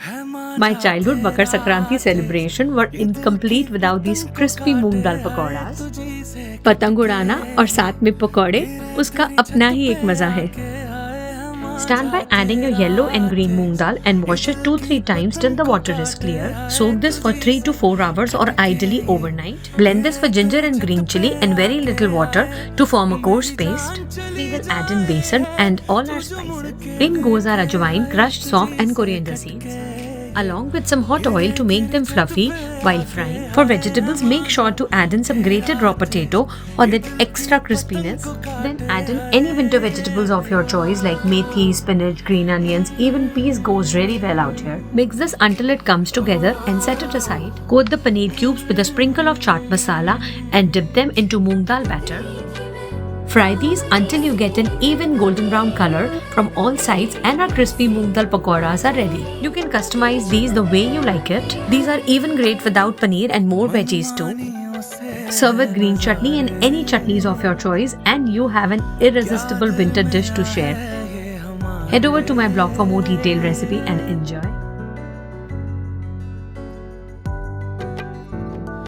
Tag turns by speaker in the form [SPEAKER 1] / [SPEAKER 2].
[SPEAKER 1] My childhood Makar Sakranti celebration were incomplete without these crispy Moong Dal Pakodas. पतंग उड़ाना और साथ में पकौड़े उसका अपना ही एक मजा है. Start by adding your yellow and green moong dal and wash it 2-3 times till the water is clear. Soak this for 3 to 4 hours or ideally overnight. Blend this with ginger and green chili and very little water to form a coarse paste. We will add in besan and all our spices. In goes our ajwain, crushed soft and coriander seeds, along with some hot oil to make them fluffy while frying. For vegetables, make sure to add in some grated raw potato or that extra crispiness. Then add in any winter vegetables of your choice like methi, spinach, green onions, even peas goes really well out here. Mix this until it comes together and set it aside. Coat the paneer cubes with a sprinkle of chaat masala and dip them into moong dal batter. Fry these until you get an even golden brown color from all sides and our crispy moong dal pakodas are ready. You can customize these the way you like it. These are even great without paneer and more veggies too. Serve with green chutney and any chutneys of your choice and you have an irresistible winter dish to share. Head over to my blog for more detailed recipe and enjoy.